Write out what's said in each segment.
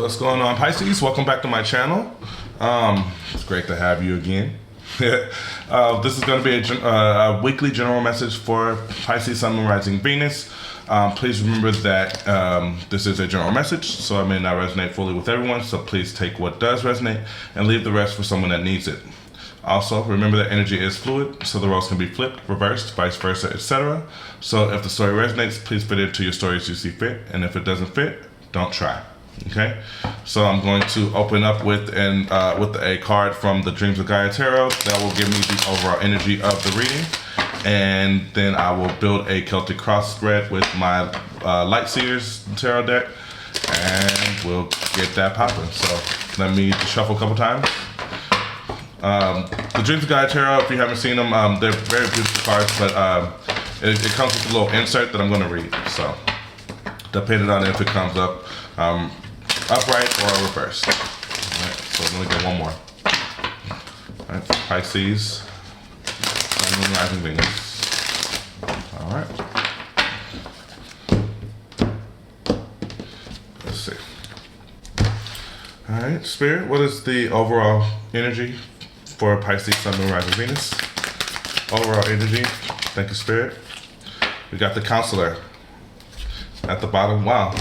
What's going on, Pisces? Welcome back to my channel. It's great to have you again. This is going to be a weekly general message for Pisces Sun, Moon, Rising, Venus. Please remember that this is a general message, so it may not resonate fully with everyone, so please take what does resonate and leave the rest for someone that needs it. Also, remember that energy is fluid, so the roles can be flipped, reversed, vice versa, etc. So if the story resonates, please fit it into your story as you see fit, and if it doesn't fit, don't try. Okay, so I'm going to open up with a card from the Dreams of Gaia Tarot that will give me the overall energy of the reading, and then I will build a Celtic cross spread with my Light Seers Tarot deck, and we'll get that popping. So let me shuffle a couple times. The Dreams of Gaia Tarot, if you haven't seen them, they're very beautiful cards, but it comes with a little insert that I'm going to read. So depending on if it comes up upright or reversed. All right, so let me get one more. All right, Pisces, Sun, Moon, Rising, Venus. All right. Let's see. All right, Spirit, what is the overall energy for Pisces, Sun, Moon, Rising, Venus? Overall energy. Thank you, Spirit. We got the Counselor at the bottom. Wow.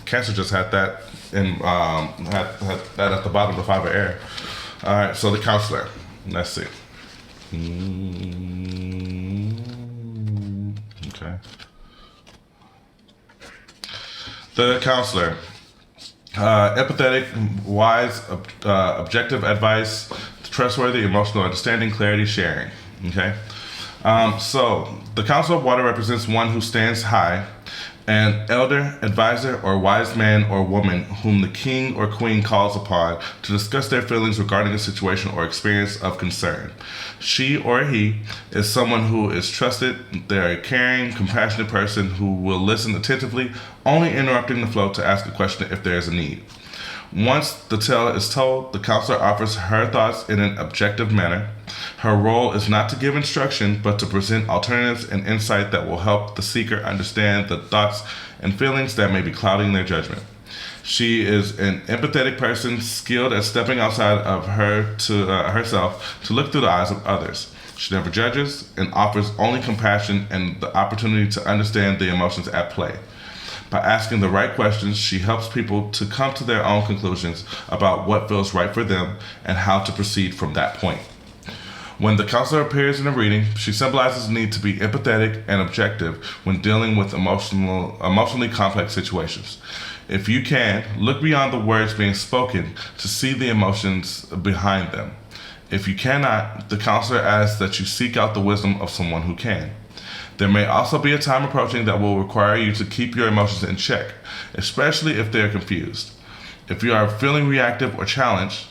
Cancer just had that in had that at the bottom, the Five of Air. All right, so the Counselor. Let's see. Okay. The Counselor. Empathetic, wise, objective advice, trustworthy, emotional understanding, clarity, sharing. Okay. So the Council of Water represents one who stands high, an elder, advisor, or wise man or woman whom the king or queen calls upon to discuss their feelings regarding a situation or experience of concern. She or he is someone who is trusted. They're a caring, compassionate person who will listen attentively, only interrupting the flow to ask a question if there is a need. Once the tale is told, the counselor offers her thoughts in an objective manner. Her role is not to give instruction, but to present alternatives and insight that will help the seeker understand the thoughts and feelings that may be clouding their judgment. She is an empathetic person, skilled at stepping outside of herself to look through the eyes of others. She never judges and offers only compassion and the opportunity to understand the emotions at play. By asking the right questions, she helps people to come to their own conclusions about what feels right for them and how to proceed from that point. When the counselor appears in a reading, she symbolizes the need to be empathetic and objective when dealing with emotionally complex situations. If you can, look beyond the words being spoken to see the emotions behind them. If you cannot, the counselor asks that you seek out the wisdom of someone who can. There may also be a time approaching that will require you to keep your emotions in check, especially if they're confused. If you are feeling reactive or challenged,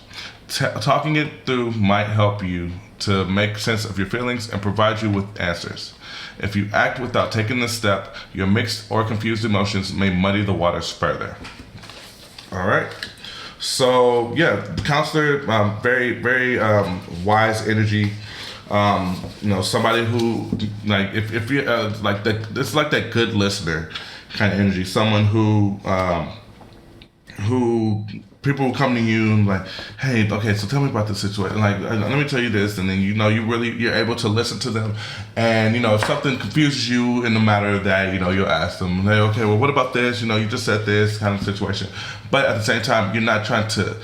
talking it through might help you to make sense of your feelings and provide you with answers. If you act without taking this step, your mixed or confused emotions may muddy the waters further. All right. So yeah, the counselor, very wise energy. Somebody who, like, if you like that, it's like that good listener kind of energy. Someone who people will come to you and like, hey, okay, so tell me about the situation. Like, let me tell you this, and then you're able to listen to them, and if something confuses you in the matter that you'll ask them, hey, okay, well, what about this? You just said this kind of situation, but at the same time, you're not trying to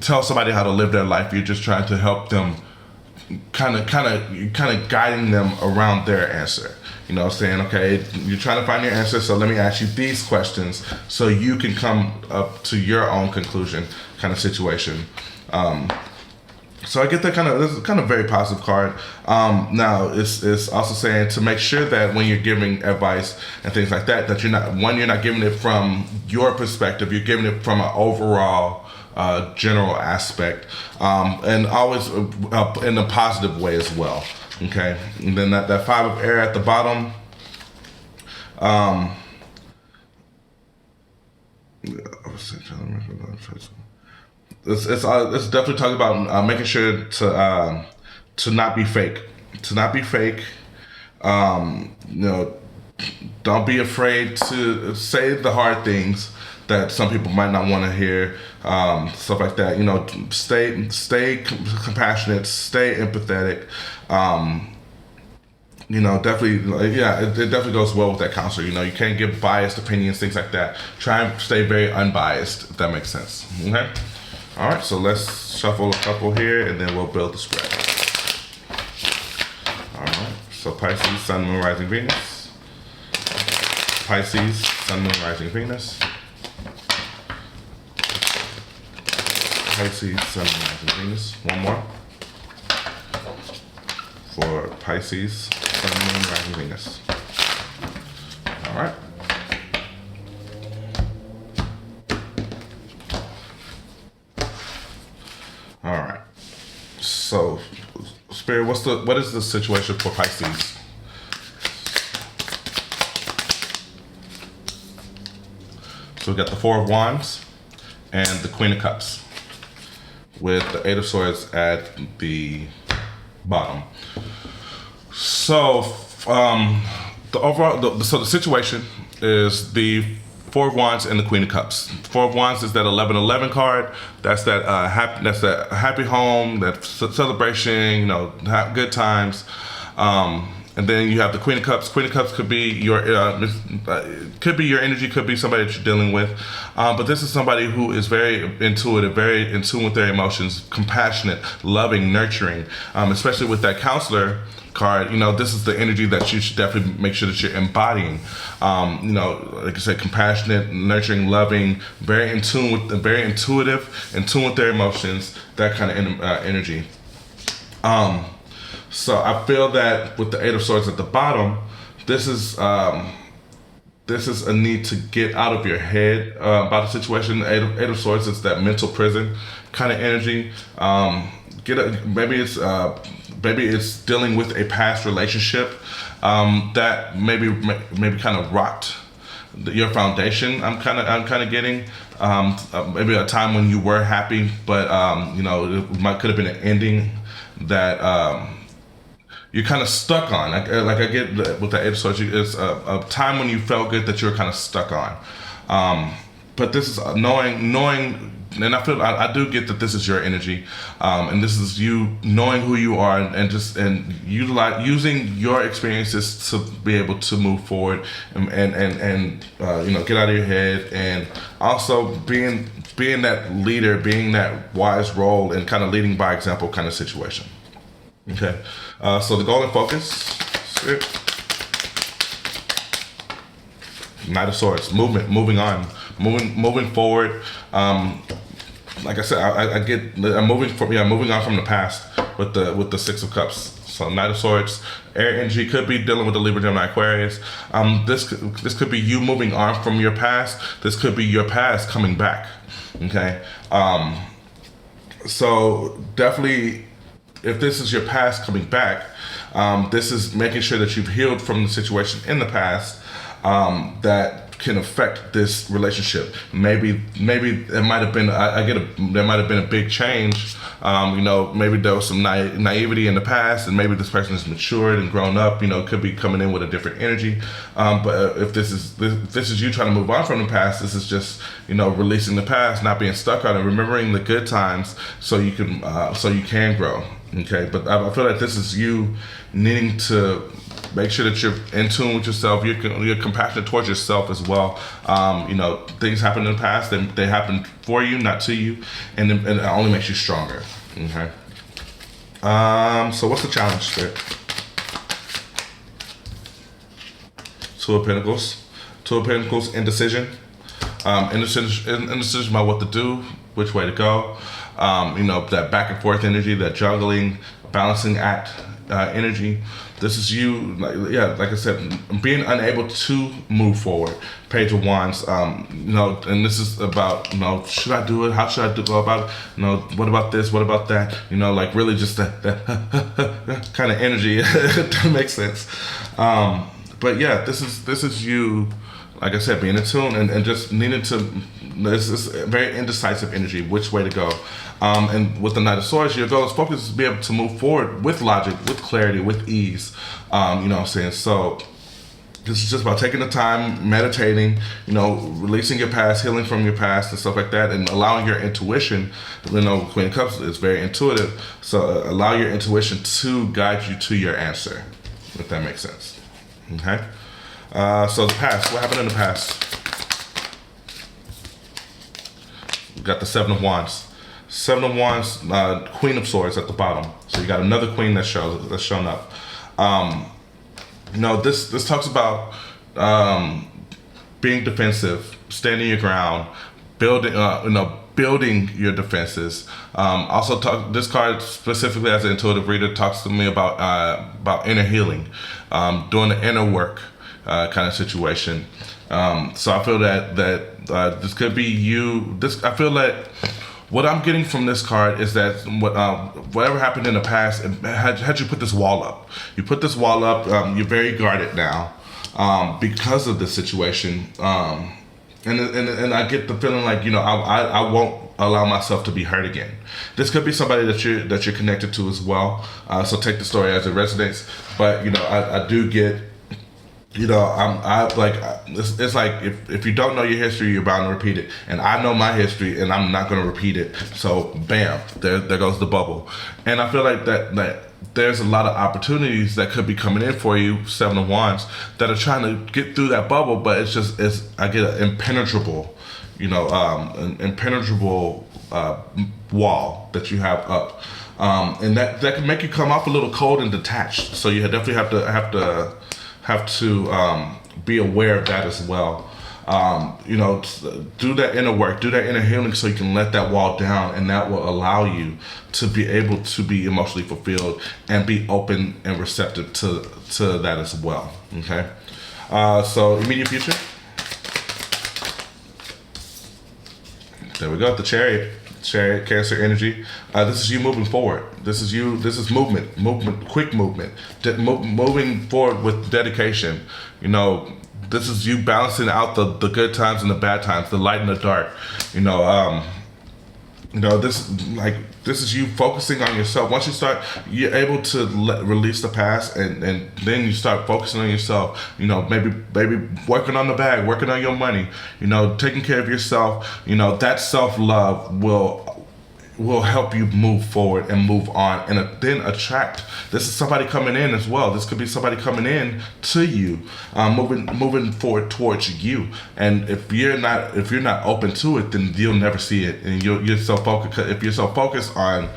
tell somebody how to live their life. You're just trying to help them. Kind of guiding them around their answer. Saying, okay, you're trying to find your answer, so let me ask you these questions so you can come up to your own conclusion kind of situation. So I get that this is kind of very positive card. Now it's also saying to make sure that when you're giving advice and things like that you're not giving it from your perspective, you're giving it from an overall general aspect, and always in a positive way as well. Okay, and then that Five of Air at the bottom. It's definitely talking about making sure to not be fake, Don't be afraid to say the hard things. that some people might not want to hear, stuff like that. You know, stay compassionate, stay empathetic. You know, definitely, yeah, it definitely goes well with that counselor. You know, you can't give biased opinions, things like that. Try and stay very unbiased, if that makes sense. Okay? All right, so let's shuffle a couple here, and then we'll build the spread. All right, so Pisces, Sun, Moon, Rising, Venus. Pisces, Sun, Moon, Rising, Venus. Pisces, Sun, Moon, Rising, Venus. One more. For Pisces, Sun, Moon, Rising, Venus. All right. All right. So, Spirit, what is the situation for Pisces? So we got the Four of Wands and the Queen of Cups, with the Eight of Swords at the bottom. So, the situation is the Four of Wands and the Queen of Cups. Four of Wands is that 11-11 card. That's that happy home, that celebration, you know, good times. And then you have the Queen of Cups. Queen of Cups could be your energy, could be somebody that you're dealing with. But this is somebody who is very intuitive, very in tune with their emotions, compassionate, loving, nurturing. Especially with that counselor card, you know, this is the energy that you should definitely make sure that you're embodying. You know, like I said, compassionate, nurturing, loving, very in tune with, very intuitive, in tune with their emotions, that kind of energy. So I feel that with the Eight of Swords at the bottom, this is a need to get out of your head about the situation. Eight of Swords is that mental prison kind of energy. Maybe it's dealing with a past relationship that maybe kind of rocked your foundation. I'm kind of getting maybe a time when you were happy, but you know, it could have been an ending that you're kind of stuck on. I get with the Eight of Swords, it's a time when you felt good that you were kind of stuck on. But this is knowing, and I do get that this is your energy, and this is you knowing who you are, and using your experiences to be able to move forward, and you know, get out of your head, and also being that leader, being that wise role, and kind of leading by example kind of situation. Okay, so the golden focus, Knight of Swords, movement, moving on, moving forward. Like I said, I'm moving on from the past with the Six of Cups. So Knight of Swords, air energy, could be dealing with the Libra, Gemini, Aquarius. This could be you moving on from your past. This could be your past coming back. Okay, so definitely, if this is your past coming back, this is making sure that you've healed from the situation in the past that can affect this relationship. Maybe it might have been there might have been a big change. You know, maybe there was some naivety in the past, and maybe this person has matured and grown up. You know, could be coming in with a different energy. But if this is you trying to move on from the past, this is just, you know, releasing the past, not being stuck on it, remembering the good times, so you can grow. Okay, but I feel like this is you needing to make sure that you're in tune with yourself. You're compassionate towards yourself as well. You know, things happen in the past, and they happen for you, not to you, and it only makes you stronger. Okay. So what's the challenge, Spirit? Two of Pentacles, indecision. Indecision about what to do, which way to go. You know, that back and forth energy, that juggling, balancing act energy. This is you, like I said, being unable to move forward. Page of Wands, you know, and this is about, you know, should I do it? How should I go about it? You know, what about this? What about that? You know, like really just that kind of energy. It doesn't make sense. But yeah, this is you, like I said, being in tune and just needing to. This is very indecisive energy, which way to go. And with the Knight of Swords, your goal is focus is to be able to move forward with logic, with clarity, with ease. You know what I'm saying? So This is just about taking the time, meditating, releasing your past, healing from your past and stuff like that, and allowing your intuition, Queen of Cups is very intuitive, so allow your intuition to guide you to your answer, if that makes sense. Okay? So the past, what happened in the past? We got the Seven of Wands. Seven of Wands, Queen of Swords at the bottom. So you got another queen that's shown up. This talks about being defensive, standing your ground, building your defenses. This card specifically as an intuitive reader talks to me about inner healing, doing the inner work kind of situation. So I feel that this could be you. I feel that what I'm getting from this card is that whatever happened in the past, had you put this wall up. You put this wall up, you're very guarded now because of this situation. And I get the feeling like, I won't allow myself to be hurt again. This could be somebody that you're connected to as well. So take the story as it resonates. But, I do get, it's like if you don't know your history, you're bound to repeat it. And I know my history, and I'm not going to repeat it. So, bam, there goes the bubble. And I feel like that there's a lot of opportunities that could be coming in for you, Seven of Wands, that are trying to get through that bubble. But I get an impenetrable, wall that you have up, and that can make you come off a little cold and detached. So you definitely have to be aware of that as well. Do that inner work, do that inner healing so you can let that wall down, and that will allow you to be able to be emotionally fulfilled and be open and receptive to that as well. Okay? So immediate future. There we go, the Chariot, Cancer energy. This is you moving forward. This is movement, quick movement, moving forward with dedication. This is you balancing out the good times and the bad times, the light and the dark. This is you focusing on yourself. Once you're able to release the past, and then you start focusing on yourself. Maybe working on the bag, working on your money. Taking care of yourself. That self-love will help you move forward and move on, and then attract. This is somebody coming in as well. This could be somebody coming in to you, moving forward towards you. And if you're not open to it, then you'll never see it. And you're so focused. If you're so focused on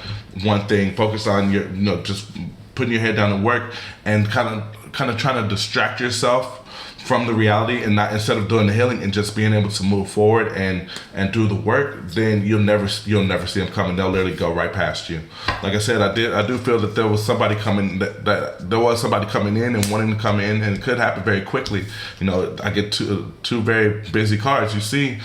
one thing, focus on your, just putting your head down and work, and kind of trying to distract yourself from the reality, and not, instead of doing the healing and just being able to move forward and do the work, then you'll never see them coming. They'll literally go right past you. Like I said, I do feel that there was somebody coming that there was somebody coming in and wanting to come in, and it could happen very quickly. I get two very busy cards. You see,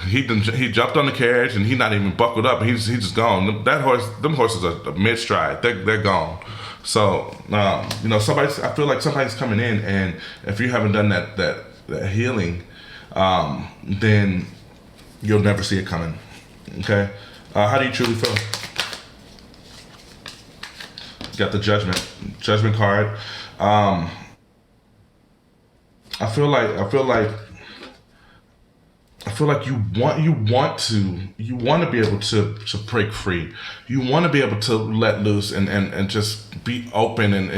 he jumped on the carriage and he's not even buckled up. He's just gone. Them horses are mid stride. They're gone. So, I feel like somebody's coming in, and if you haven't done that healing, then you'll never see it coming. Okay? How do you truly feel? You got the Judgment card. I feel like you want to be able to break free. You want to be able to let loose and just be open and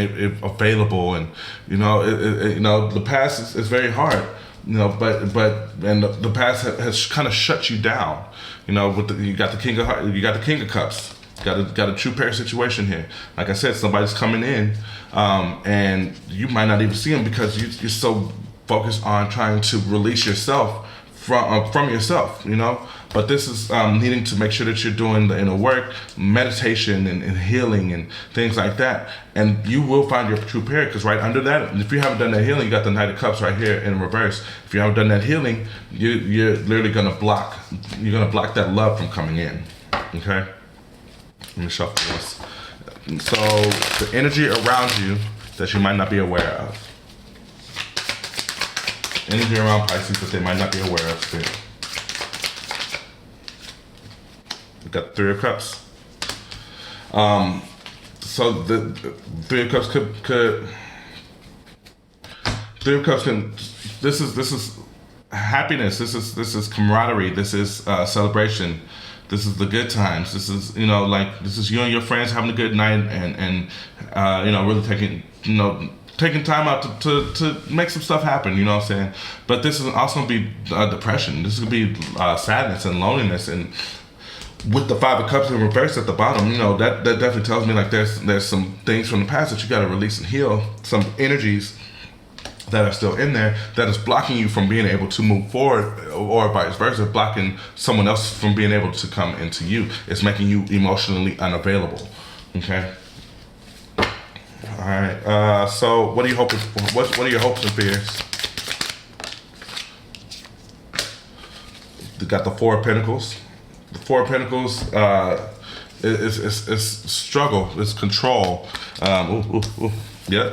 available. And the past is very hard. But the past has kind of shut you down. You got the King of Hearts, you got the King of Cups. Got a true pair situation here. Like I said, somebody's coming in, and you might not even see them because you're so focused on trying to release yourself from yourself, But this is needing to make sure that you're doing the inner work, meditation and healing and things like that. And you will find your true pair, because right under that, if you haven't done that healing, you got the Knight of Cups right here in reverse. If you haven't done that healing, you're literally going to block that love from coming in. Okay? Let me shuffle this. So the energy around you that you might not be aware of. Energy around Pisces that they might not be aware of still. We got the Three of Cups. So the Three of Cups could Three of Cups can. This is happiness. This is camaraderie. This is celebration. This is the good times. This is this is you and your friends having a good night and really taking time out to make some stuff happen. You know what I'm saying? But this is also gonna be depression. This is gonna be sadness and loneliness and. With the Five of Cups in reverse at the bottom, that definitely tells me like there's some things from the past that you got to release and heal. Some energies that are still in there that is blocking you from being able to move forward, or vice versa, blocking someone else from being able to come into you. It's making you emotionally unavailable. Okay. All right. So what are you hoping for? What are your hopes and fears? You got the Four of Pentacles. The Four of Pentacles is struggle, it's control. Yeah.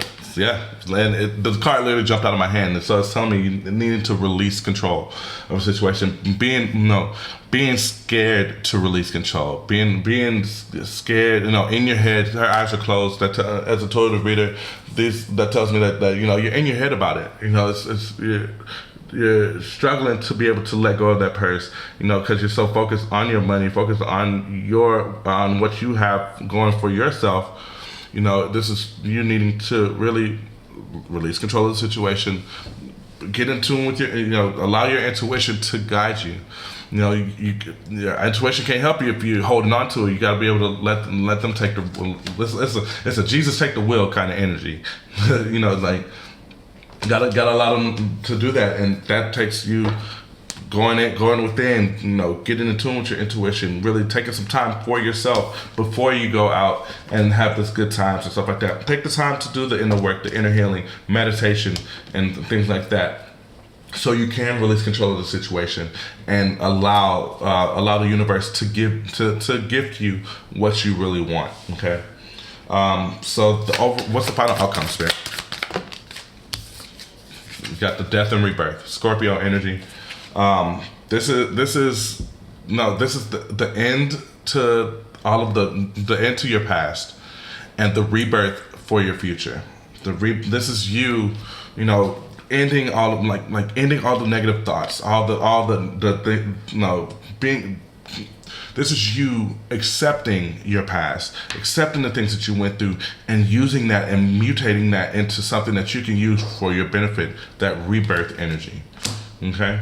And the card literally jumped out of my hand, and so it's telling me you needed to release control of a situation. Being scared to release control. Being scared. In your head, her eyes are closed. That as a intuitive reader, that tells me that you're in your head about it. You're struggling to be able to let go of that purse, because you're so focused on your money, focused on what you have going for yourself. This is you needing to really release control of the situation, get in tune with your, allow your intuition to guide you. Your intuition can't help you if you're holding on to it. You got to be able to let them take the. It's a Jesus take the wheel kind of energy. Gotta allow them to do that, and that takes you going within, getting in tune with your intuition, really taking some time for yourself before you go out and have this good times and stuff like that. Take the time to do the inner work, the inner healing, meditation, and things like that, so you can release control of the situation and allow the universe to gift you what you really want. Okay. So what's the final outcome, Spirit? You got the Death and Rebirth, Scorpio energy. This is the end to all of the end to your past, and the rebirth for your future. This is you, ending all of ending all the negative thoughts, being. This is you accepting your past, accepting the things that you went through, and using that and mutating that into something that you can use for your benefit, that rebirth energy. Okay?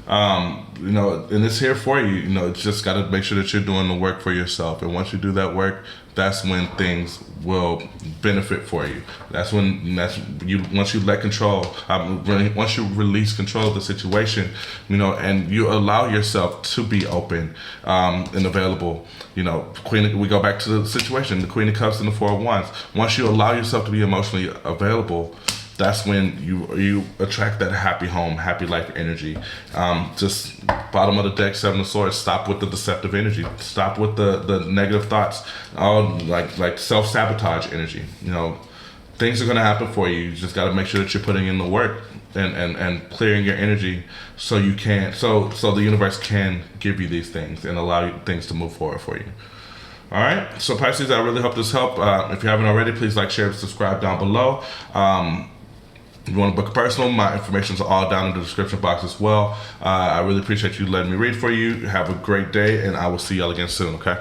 And it's here for you. It's just got to make sure that you're doing the work for yourself. And once you do that work, that's when things will benefit for you. Once you let control, once you release control of the situation, and you allow yourself to be open and available. We go back to the situation, the Queen of Cups and the Four of Wands. Once you allow yourself to be emotionally available, that's when you attract that happy home, happy life energy. Just bottom of the deck, Seven of Swords. Stop with the deceptive energy. Stop with the negative thoughts. All like self-sabotage energy. Things are gonna happen for you. You just gotta make sure that you're putting in the work and clearing your energy so the universe can give you these things and allow things to move forward for you. All right, so Pisces, I really hope this helped. If you haven't already, please like, share, and subscribe down below. If you want to book a personal, my information is all down in the description box as well. I really appreciate you letting me read for you. Have a great day, and I will see y'all again soon, okay?